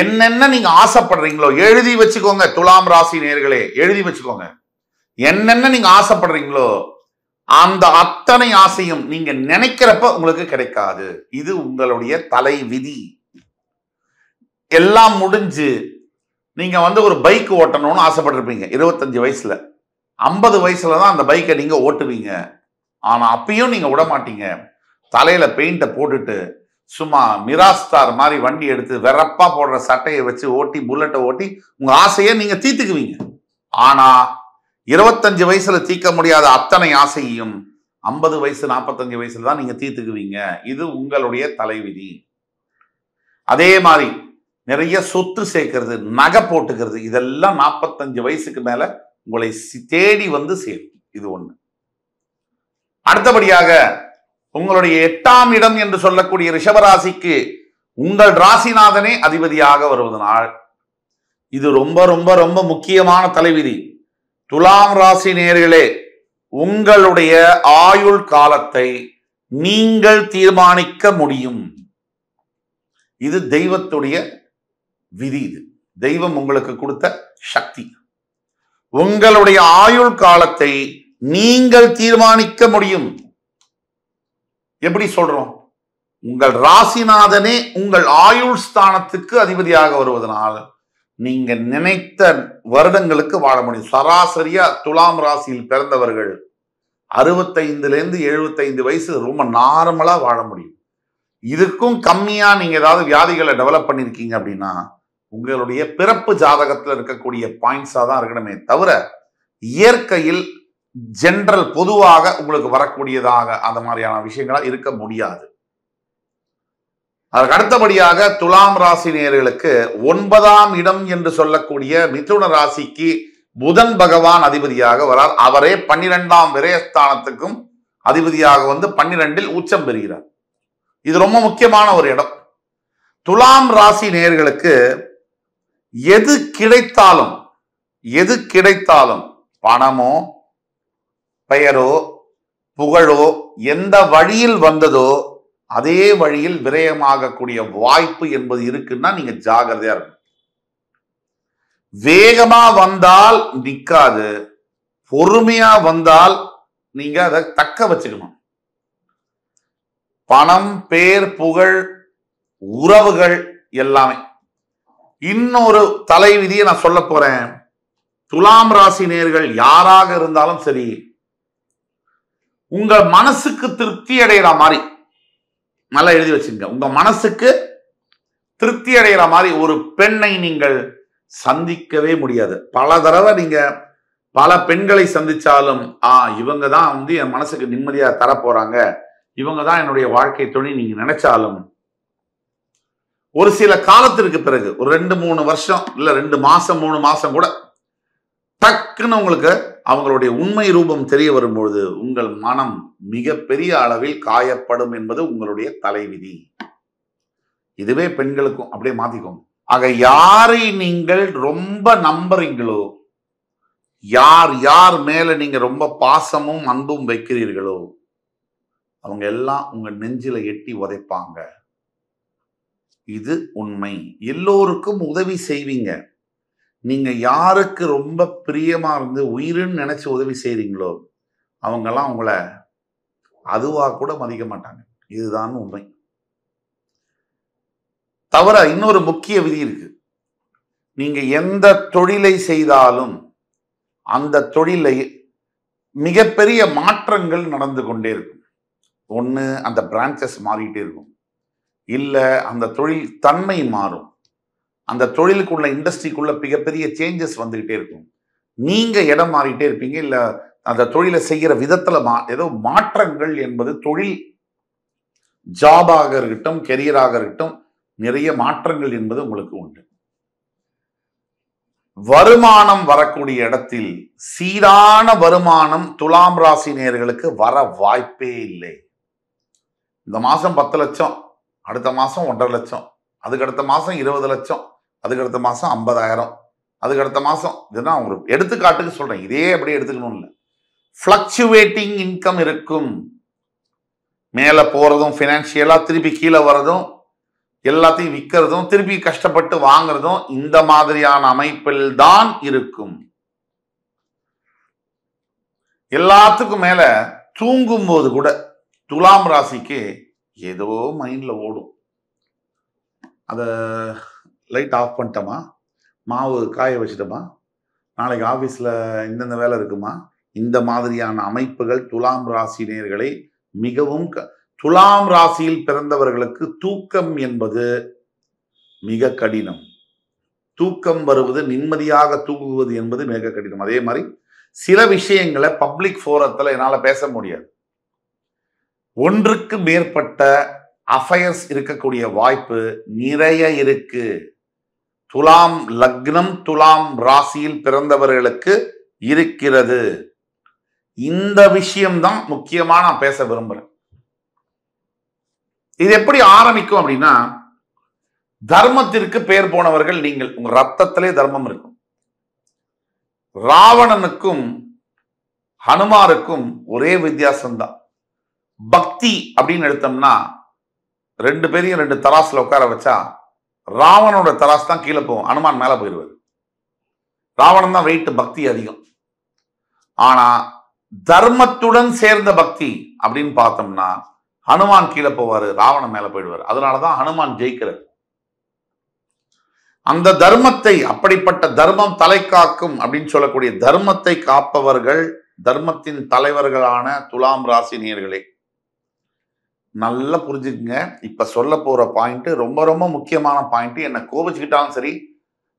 என்னென்ன நீங்க ஆசைப்படுறீங்களோ எழுதி வச்சுக்கோங்க. துலாம் ராசி நேயர்களே, எழுதி வச்சுக்கோங்க. என்னென்ன நீங்க ஆசைப்படுறீங்களோ அந்த அத்தனை ஆசையும் நீங்க நினைக்கிறப்ப உங்களுக்கு கிடைக்காது. இது உங்களுடைய தலை விதி. எல்லாம் முடிஞ்சு நீங்க ஒரு பைக் ஓட்டணும்னு ஆசைப்பட்டிருப்பீங்க 25 வயசுல. 50 வயசுல தான் அந்த பைக்கை நீங்க ஓட்டுவீங்க. ஆனா அப்பயும் நீங்க விட மாட்டீங்க. தலையில பெயிண்ட போட்டுட்டு சும்மா மிராஸ்டார் மாதிரி வண்டி எடுத்து வெறப்பா போடுற சட்டையை வச்சு ஓட்டி புல்லட்டை ஓட்டி உங்க ஆசையை நீங்க தீர்த்துக்குவீங்க. ஆனா 25 வயசுல தீர்க்க முடியாத அத்தனை ஆசையையும் 50 வயசு 45 வயசுல தான் நீங்க தீர்த்துக்குவீங்க. இது உங்களுடைய தலைவிதி. அதே மாதிரி நிறைய சொத்து சேர்க்கிறது, நகை போட்டுக்கிறது, இதெல்லாம் 45 வயசுக்கு மேல உங்களை தேடி சேரும். இது ஒண்ணு. அடுத்தபடியாக உங்களுடைய 8ஆம் இடம் என்று சொல்லக்கூடிய ரிஷபராசிக்கு உங்கள் ராசிநாதனே அதிபதியாக வருவதனால் இது ரொம்ப ரொம்ப ரொம்ப முக்கியமான தலைவிதி. துலாம் ராசி நேயர்களே, உங்களுடைய ஆயுள் காலத்தை நீங்கள் தீர்மானிக்க முடியும். இது தெய்வத்துடைய விதி. இது தெய்வம் உங்களுக்கு கொடுத்த சக்தி. உங்களுடைய ஆயுள் காலத்தை நீங்கள் தீர்மானிக்க முடியும். எப்படி சொல்றோம்? உங்கள் ராசிநாதனே உங்கள் ஆயுள் ஸ்தானத்துக்கு அதிபதியாக வருவதனால் நீங்க நினைத்த வருடங்களுக்கு வாழ முடியும். சராசரியா துலாம் ராசியில் பிறந்தவர்கள் 65 75 வயசு ரொம்ப நார்மலா வாழ முடியும். இதுக்கும் கம்மியா நீங்க ஏதாவது வியாதிகளை டெவலப் பண்ணிருக்கீங்க அப்படின்னா உங்களுடைய பிறப்பு ஜாதகத்துல இருக்கக்கூடிய பாயிண்ட்ஸா தான் இருக்கணுமே தவிர இயற்கையில் ஜெனரல் பொதுவாக உங்களுக்கு வரக்கூடியதாக அந்த மாதிரியான விஷயங்களா இருக்க முடியாது. அதற்கு அடுத்தபடியாக துலாம் ராசி நேயர்களுக்கு 9ஆம் இடம் என்று சொல்லக்கூடிய மிதுன ராசிக்கு புதன் பகவான் அதிபதியாக வரார். அவரே 12ஆம் விரயஸ்தானத்துக்கும் அதிபதியாக 12இல் உச்சம் பெறுகிறார். இது ரொம்ப முக்கியமான ஒரு இடம். துலாம் ராசி நேயர்களுக்கு எது கிடைத்தாலும் பணமோ பெயரோ புகழோ எந்த வழியில் வந்ததோ அதே வழியில் விரயமாகக்கூடிய வாய்ப்பு என்பது இருக்குன்னா நீங்க ஜாகிரதையா இருக்கும். வேகமா வந்தால் நிக்காது, பொறுமையா வந்தால் நீங்க அதை தக்க வச்சுக்கணும். பணம், பேர், புகழ், உறவுகள் எல்லாமே. இன்னொரு தலைவிதியை நான் சொல்ல போறேன். துலாம் ராசி நேயர்கள் யாராக இருந்தாலும் சரி, உங்க மனசுக்கு திருப்தி அடைகிற மாதிரி நல்லா எழுதி வச்சுங்க. உங்க மனசுக்கு திருப்தி அடைகிற மாதிரி ஒரு பெண்ணை நீங்கள் சந்திக்கவே முடியாது. பல தடவை நீங்க பல பெண்களை சந்திச்சாலும் இவங்க தான் என் மனசுக்கு நிம்மதியா தரப்போறாங்க, இவங்க தான் என்னுடைய வாழ்க்கை துணை நீங்க நினைச்சாலும் ஒரு சில காலத்திற்கு பிறகு ஒரு 2-3 வருஷம் இல்ல 2 மாசம் 3 மாசம் கூட டக்குன்னு உங்களுக்கு அவங்களுடைய உண்மை ரூபம் தெரிய வரும்பொழுது உங்கள் மனம் மிகப்பெரிய அளவில் காயப்படும் என்பது உங்களுடைய தலைவிதி. இதுவே பெண்களுக்கும் அப்படியே மாத்திக்கோங்க. ஆக யாரை நீங்கள் ரொம்ப நம்புறீங்களோ, யார் மேல நீங்க ரொம்ப பாசமும் அன்பும் வைக்கிறீர்களோ அவங்க எல்லாம் உங்க நெஞ்சில எட்டி உதைப்பாங்க. இது உண்மை. எல்லோருக்கும் உதவி செய்வீங்க. நீங்க யாருக்கு ரொம்ப பிரியமா இருந்து உயிருன்னு நினைச்சு உதவி செய்றீங்களோ அவங்கெல்லாம் உங்களை அதுவா கூட மதிக்க மாட்டாங்க. இதுதான் உண்மை. தவிர இன்னொரு முக்கிய விதி இருக்கு. நீங்க எந்த தொழிலை செய்தாலும் அந்த தொழிலை மிகப்பெரிய மாற்றங்கள் நடந்து கொண்டே இருக்கும். ஒண்ணு அந்த பிரான்ச்சஸ் மாறிட்டே இருக்கும், இல்ல அந்த தொழில் தன்மை மாறும், அந்த தொழிலுக்குள்ள இண்டஸ்ட்ரிக்குள்ள மிகப்பெரிய சேஞ்சஸ் வந்துகிட்டே இருக்கும். நீங்க இடம் மாறிட்டே இருப்பீங்க, இல்ல அந்த தொழிலை செய்கிற விதத்துல ஏதோ மாற்றங்கள் என்பது தொழில் ஜாபாக இருக்கட்டும் கெரியராக இருக்கட்டும் நிறைய மாற்றங்கள் என்பது உங்களுக்கு உண்டு. வருமானம் வரக்கூடிய இடத்தில் சீரான வருமானம் துலாம் ராசி நேயர்களுக்கு வர வாய்ப்பே இல்லை. இந்த மாசம் 10 லட்சம், அடுத்த மாசம் 1.5 லட்சம், அதுக்கு அடுத்த மாசம் 20 லட்சம், அதுக்கு அடுத்த மாசம் 50,000, அதுக்கு அடுத்த மாசம். இதுதான் ஒரு எடுத்துக்காட்டுக்கு சொல்றேன், இதே அப்படியே எடுத்துக்கணும் இல்லை. ஃபிளக்சுவேட்டிங் இன்கம் இருக்கும். மேல போறதும் பினான்சியலா திருப்பி கீழே வர்றதும் எல்லாத்தையும் விற்கிறதும் திருப்பி கஷ்டப்பட்டு வாங்குறதும் இந்த மாதிரியான அமைப்பில் தான் இருக்கும். எல்லாத்துக்கும் மேல தூங்கும் போது கூட துலாம் ராசிக்கு ஏதோ மைண்ட்ல ஓடும். அத லைட் ஆஃப் பண்ணிட்டோமா, மாவு காய வச்சுட்டோமா, நாளைக்கு ஆபீஸ்ல இந்தந்த வேலை இருக்குமா, இந்த மாதிரியான அமைப்புகள் துலாம் ராசி நேயர்களை மிகவும் துலாம் ராசியில் பிறந்தவர்களுக்கு தூக்கம் என்பது மிக கடினம். தூக்கம் வருவது, நிம்மதியாக தூங்குவது என்பது மிக கடினம். அதே மாதிரி சில விஷயங்களை பப்ளிக் ஃபோரத்தில் என்னால பேச முடியாது. ஒன்றுக்கு மேற்பட்ட அஃபயர்ஸ் இருக்கக்கூடிய வாய்ப்பு நிறைய இருக்கு. துலாம் லக்னம், துலாம் ராசியில் பிறந்தவர்களுக்கு இருக்கிறது. இந்த விஷயம்தான் முக்கியமா நான் பேச விரும்புறேன். இது எப்படி ஆரம்பிக்கும் அப்படின்னா, தர்மத்திற்கு பேர் போனவர்கள் நீங்கள். உங்க ரத்தத்திலே தர்மம் இருக்கும். ராவணனுக்கும் ஹனுமாருக்கும் ஒரே வித்தியாசம்தான். பக்தி அப்படின்னு எடுத்தோம்னா, ரெண்டு பேரையும் ரெண்டு தராசுல உட்கார வச்சா ராவணனோட தராசு தான் கீழே போகும், ஹனுமான் மேல போயிடுவார். ராவணன் தான் வெயிட், பக்தி அதிகம். ஆனா தர்மத்துடன் சேர்ந்த பக்தி அப்படின்னு பார்த்தோம்னா ஹனுமான் கீழே போவாரு, ராவணன் மேல போயிடுவார். அதனாலதான் ஹனுமான் ஜெயிக்கிறார். அந்த தர்மத்தை, அப்படிப்பட்ட தர்மம் தலை காக்கும் அப்படின்னு சொல்லக்கூடிய தர்மத்தை காப்பவர்கள், தர்மத்தின் தலைவர்களான துலாம் ராசி நேயர்களே, நல்லா புரிஞ்சுக்குங்க. இப்ப சொல்ல போற பாயிண்ட் ரொம்ப ரொம்ப முக்கியமான பாயிண்ட். என்ன கோபிச்சுக்கிட்டாலும் சரி,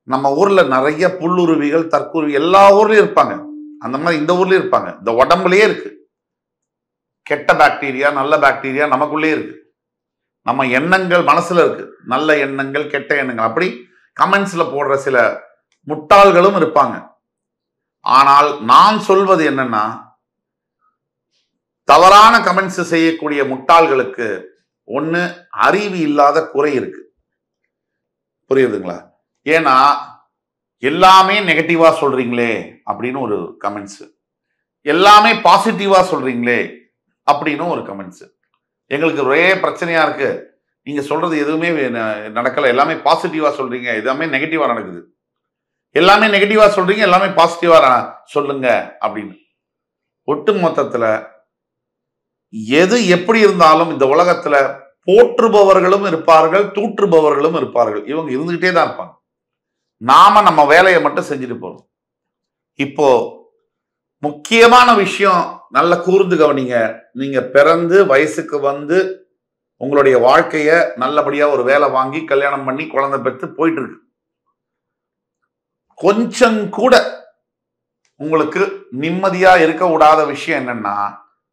நம்ம ஊர்ல நிறைய புல்லுருவிகள், தற்குருவி எல்லா ஊர்லயும் இருப்பாங்க. அந்த மாதிரி இந்த ஊர்லயும் இருப்பாங்க. இந்த உடம்புலயே இருக்கு. கெட்ட பாக்டீரியா, நல்ல பாக்டீரியா நமக்குள்ளே இருக்கு. நம்ம எண்ணங்கள் மனசுல இருக்கு. நல்ல எண்ணங்கள், கெட்ட எண்ணங்கள், அப்படி கமெண்ட்ஸ்ல போடுற சில முட்டாள்களும் இருப்பாங்க. ஆனால் நான் சொல்வது என்னன்னா, தவறான கமெண்ட்ஸ் செய்யக்கூடிய முட்டாள்களுக்கு ஒண்ணு அறிவு இல்லாத குறை இருக்கு. புரியுதுங்களா? ஏன்னா எல்லாமே நெகட்டிவா சொல்றீங்களே அப்படின்னு ஒரு கமெண்ட்ஸ், எல்லாமே பாசிட்டிவா சொல்றீங்களே அப்படின்னு ஒரு கமெண்ட்ஸ். எங்களுக்கு ஒரே பிரச்சனையா இருக்கு, நீங்க சொல்றது எதுவுமே நடக்கல, எல்லாமே பாசிட்டிவா சொல்றீங்க, எல்லாமே நெகட்டிவா நடக்குது, எல்லாமே நெகட்டிவா சொல்றீங்க, எல்லாமே பாசிட்டிவா சொல்லுங்க அப்படின்னு. ஒட்டு மொத்தத்துல எது எப்படி இருந்தாலும் இந்த உலகத்துல போற்றுபவர்களும் இருப்பார்கள், தூற்றுபவர்களும் இருப்பார்கள். இவங்க இருந்துகிட்டே தான் இருப்பாங்க. நாம நம்ம வேலையை மட்டும் செஞ்சுட்டு போறோம். இப்போ முக்கியமான விஷயம் நல்ல கூர்ந்து கவனிங்க. நீங்க பிறந்து வயசுக்கு வந்து உங்களுடைய வாழ்க்கைய நல்லபடியா ஒரு வேலை வாங்கி கல்யாணம் பண்ணி குழந்தை பெற்று போயிட்டு இருக்கு. கொஞ்சம் கூட உங்களுக்கு நிம்மதியா இருக்க விடாத விஷயம் என்னன்னா,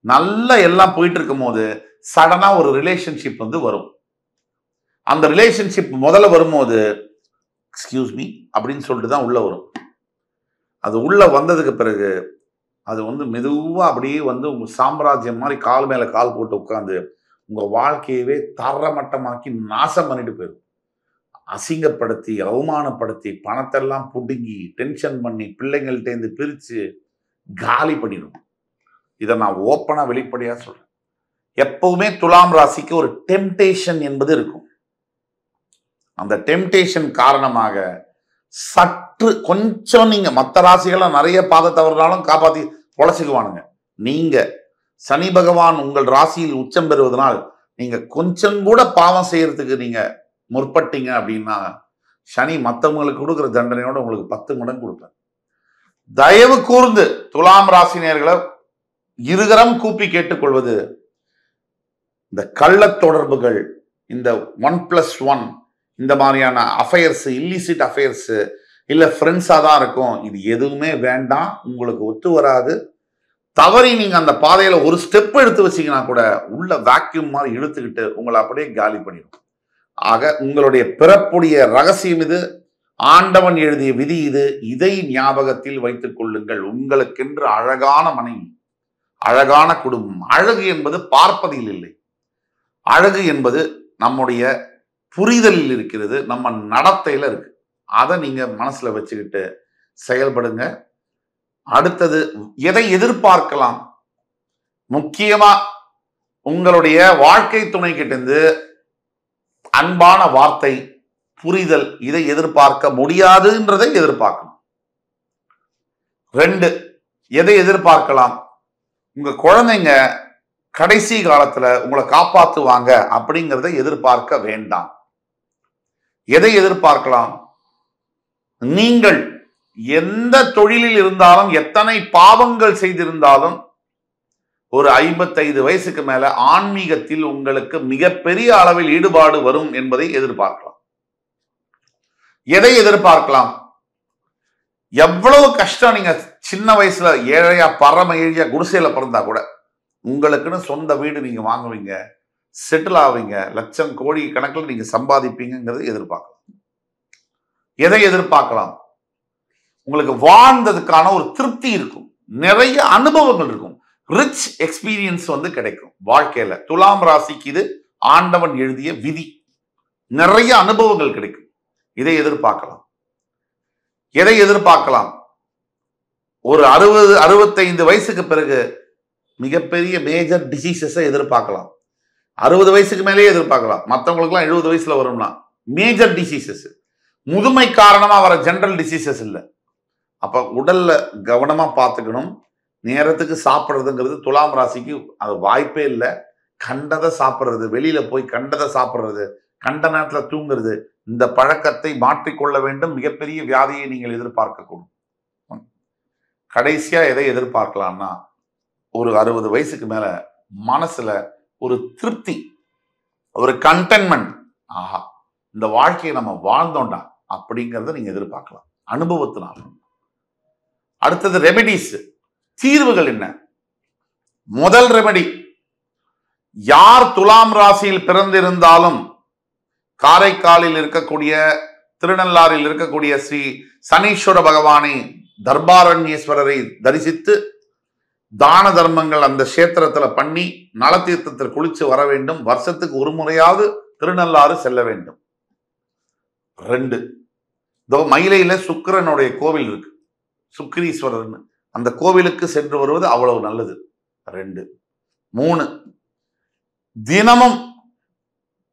நல்லா எல்லாம் போயிட்டு இருக்கும் போது சடனா ஒரு ரிலேஷன்ஷிப் வந்து வரும். அந்த ரிலேஷன்ஷிப் முதல்ல வரும்போது எக்ஸ்கியூஸ் மீ அப்படின்னு சொல்லிட்டு தான் உள்ள வரும். அது உள்ள வந்ததுக்கு பிறகு அது வந்து மெதுவா அப்படியே வந்து உங்க சாம்ராஜ்யம் மாதிரி கால் மேல கால் போட்டு உட்காந்து உங்க வாழ்க்கையவே தரமட்டமாக்கி நாசம் பண்ணிட்டு போயிடும். அசிங்கப்படுத்தி, அவமானப்படுத்தி, பணத்தெல்லாம் புடுங்கி, டென்ஷன் பண்ணி, பிள்ளைங்கள்டேந்து பிரிச்சு காலி பண்ணிடும். இதை நான் ஓப்பனா வெளிப்படையா சொல்றேன். எப்பவுமே துலாம் ராசிக்கு ஒரு டெம்டேஷன் என்பது இருக்கும். அந்த டெம்டேஷன் காரணமாக சற்று கொஞ்சம் நீங்க மற்ற ராசிகளை நிறைய பாத தவறுனாலும் காப்பாத்தி பொழைச்சுக்குவானுங்க. நீங்க சனி பகவான் உங்கள் ராசியில் உச்சம் பெறுவதனால் நீங்க கொஞ்சம் கூட பாவம் செய்யறதுக்கு நீங்க முற்பட்டீங்க அப்படின்னா சனி மற்றவங்களுக்கு கொடுக்குற தண்டனையோட உங்களுக்கு 10 மடங்கு கொடுப்பார். தயவு கூர்ந்து துலாம் ராசினியர்களை இருகரம் கூப்பி கேட்டுக்கொள்வது, இந்த கள்ள தொடர்புகள், இந்த 1+1 இந்த மாதிரியான அஃபயர்ஸ், இல்லிசிட் அஃபயர்ஸ், இல்ல ஃப்ரெண்ட்ஸா தான் இருக்கும், இது எதுவுமே வேண்டாம். உங்களுக்கு ஒத்து வராது. தவறி நீங்க அந்த பாதையில ஒரு ஸ்டெப் எடுத்து வச்சீங்கன்னா கூட உள்ள வேக்யூம் மாதிரி இழுத்துக்கிட்டு உங்களை அப்படியே காலி பண்ணிடும். ஆக உங்களுடைய பிறப்புடைய ரகசியம் இது, ஆண்டவன் எழுதிய விதி இது. இதை ஞாபகத்தில் வைத்துக் கொள்ளுங்கள். உங்களுக்கென்று அழகான மனைவி, அழகான குடும்பம். அழகு என்பது பார்ப்பதில் இல்லை, அழகு என்பது நம்முடைய புரிதலில் இருக்கிறது, நம்ம நடத்தையில இருக்கு. அதை நீங்க மனசுல வச்சுக்கிட்டு செயல்படுங்க. அடுத்தது எதை எதிர்பார்க்கலாம்? முக்கியமா உங்களுடைய வாழ்க்கை துணை கிட்ட இருந்து அன்பான வார்த்தை, புரிதல், இதை எதிர்பார்க்க முடியாதுன்றதை எதிர்பார்க்கணும். 2, எதை எதிர்பார்க்கலாம்? உங்க குழந்தைங்க கடைசி காலத்துல உங்களை காப்பாத்துவாங்க அப்படிங்கிறத எதிர்பார்க்க வேண்டாம். எதை எதிர்பார்க்கலாம்? நீங்கள் எந்த தொழிலில் இருந்தாலும், எத்தனை பாவங்கள் செய்திருந்தாலும், ஒரு 55 வயசுக்கு மேல ஆன்மீகத்தில் உங்களுக்கு மிகப்பெரிய அளவில் ஈடுபாடு வரும் என்பதை எதிர்பார்க்கலாம். எதை எதிர்பார்க்கலாம்? எவ்வளவு கஷ்டம் நீங்க சின்ன வயசுல ஏழையா, பரம ஏழையா, குடிசையில பிறந்தா கூட உங்களுக்குன்னு சொந்த வீடு நீங்க வாங்குவீங்க, செட்டில் ஆவீங்க, லட்சம் கோடி கணக்கில் நீங்க சம்பாதிப்பீங்கிறத எதிர்பார்க்கலாம். எதை எதிர்பார்க்கலாம்? உங்களுக்கு வாழ்ந்ததுக்கான ஒரு திருப்தி இருக்கும், நிறைய அனுபவங்கள் இருக்கும், ரிச் எக்ஸ்பீரியன்ஸ் கிடைக்கும் வாழ்க்கையில. துலாம் ராசிக்கு இது ஆண்டவன் எழுதிய விதி. நிறைய அனுபவங்கள் கிடைக்கும். இதை எதிர்பார்க்கலாம். எதை எதிர்பார்க்கலாம்? ஒரு 60-65 வயசுக்கு பிறகு மிகப்பெரிய மேஜர் டிசீசஸை எதிர்பார்க்கலாம். 60 வயசுக்கு மேலேயே எதிர்பார்க்கலாம். மற்றவங்களுக்குலாம் 70 வயசுல வரும்னா மேஜர் டிசீசஸ், முதுமை காரணமா வர ஜெனரல் டிசீசஸ் இல்லை. அப்ப உடல்ல கவனமா பார்த்துக்கணும். நேரத்துக்கு சாப்பிட்றதுங்கிறது துலாம் ராசிக்கு அது வாய்ப்பே இல்லை. கண்டதை சாப்பிட்றது, வெளியில போய் கண்டதை சாப்பிட்றது, கண்ட நேரத்துல தூங்குறது, இந்த பழக்கத்தை மாற்றிக்கொள்ள வேண்டும். மிகப்பெரிய வியாதியை நீங்கள் எதிர்பார்க்கக்கூடும். கடைசியா எதை எதிர்பார்க்கலாம்னா, ஒரு 60 வயசுக்கு மேல மனசுல ஒரு திருப்தி, ஒரு கண்டென்மெண்ட். ஆஹா, இந்த வாழ்க்கையை நம்ம வாழ்ந்தோம்டா அப்படிங்கிறத நீங்க எதிர்பார்க்கலாம் அனுபவத்தினால. அடுத்தது ரெமெடிஸ், தீர்வுகள் என்ன? முதல் ரெமெடி, யார் துலாம் ராசியில் பிறந்திருந்தாலும் காரைக்காலில் இருக்கக்கூடிய, திருநள்ளாறில் இருக்கக்கூடிய ஸ்ரீ சனீஸ்வர பகவானை, தர்பாரண்யேஸ்வரரை தரிசித்து தான தர்மங்கள் அந்த கஷேத்திரத்துல பண்ணி நலத்தீர்த்தத்தில் குளிச்சு வர வேண்டும். வருஷத்துக்கு ஒரு முறையாவது திருநள்ளாறு செல்ல வேண்டும். 2, மயிலையில சுக்கிரனுடைய கோவில் இருக்கு, சுக்கிரீஸ்வரர்னு, அந்த கோவிலுக்கு சென்று வருவது அவ்வளவு நல்லது. 2. 3, தினமும்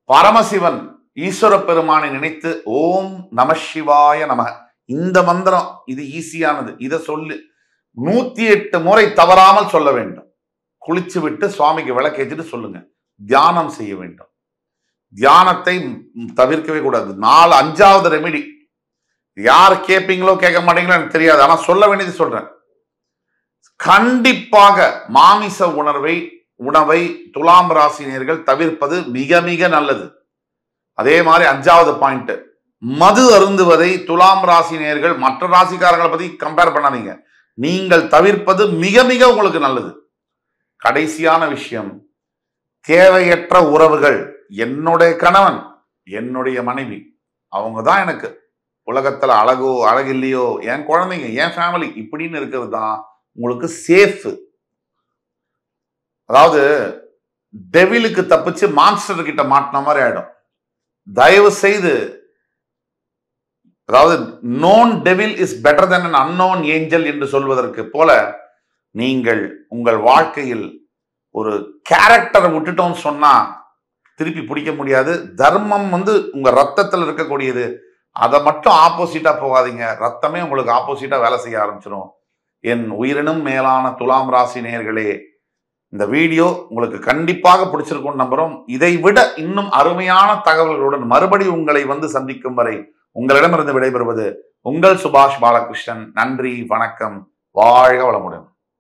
பரமசிவன் ஈஸ்வர பெருமானை நினைத்து ஓம் நம சிவாய நம, இந்த மந்திரம் இது ஈஸியானது, இதை சொல்லு 108 முறை தவறாமல் சொல்ல வேண்டும். குளிச்சு விட்டு சுவாமிக்கு விளக்கேற்றிட்டு சொல்லுங்க. தியானம் செய்ய வேண்டும். தியானத்தை தவிர்க்கவே கூடாது. 5வது ரெமெடி, யார் கேட்பீங்களோ கேட்க மாட்டீங்களோ எனக்கு தெரியாது, ஆனா சொல்ல வேண்டியது சொல்றேன். கண்டிப்பாக மாமிச உணவை துலாம் ராசினியர்கள் தவிர்ப்பது மிக மிக நல்லது. அதே மாதிரி 5வது பாயிண்ட், மது அருந்துவதை துலாம் ராசினியர்கள் மற்ற ராசிக்காரங்களை பத்தி கம்பேர் பண்ணாதீங்க, நீங்கள் தவிர்ப்பது மிக மிக உங்களுக்கு நல்லது. கடைசியான விஷயம், தேவையற்ற உறவுகள். என்னுடைய கணவன், என்னுடைய மனைவி, அவங்க தான் எனக்கு உலகத்துல அழகோ அழகில்லையோ, என் குழந்தைங்க, என் ஃபேமிலி இப்படின்னு இருக்கிறது தான் உங்களுக்கு சேஃப். அதாவது டெவிலுக்கு தப்பிச்சு மான்ஸ்டர் கிட்ட மாட்டின மாதிரி ஆயிடும். தயவு செய்து, அதாவது known devil is better then an unknown angel என்று சொல்வதற்கு போல, நீங்கள் உங்கள் வாழ்க்கையில் ஒரு கேரக்டரை விட்டுட்டோம்னு சொன்னா திருப்பி பிடிக்க முடியாது. தர்மம் உங்க ரத்தத்தில் இருக்கக்கூடியது, அதை மட்டும் ஆப்போசிட்டா போகாதீங்க. ரத்தமே உங்களுக்கு ஆப்போசிட்டா வேலை செய்ய ஆரம்பிச்சிடும். என் உயிரினும் மேலான துலாம் ராசி நேயர்களே, இந்த வீடியோ உங்களுக்கு கண்டிப்பாக பிடிச்சிருக்கும் நம்புறோம். இதை விட இன்னும் அருமையான தகவல்களுடன் மறுபடியும் உங்களை சந்திக்கும் வரை உங்களிடமிருந்து விடைபெறுவது உங்கள் சுபாஷ் பாலகிருஷ்ணன். நன்றி, வணக்கம், வாழ்க வளமுடன்.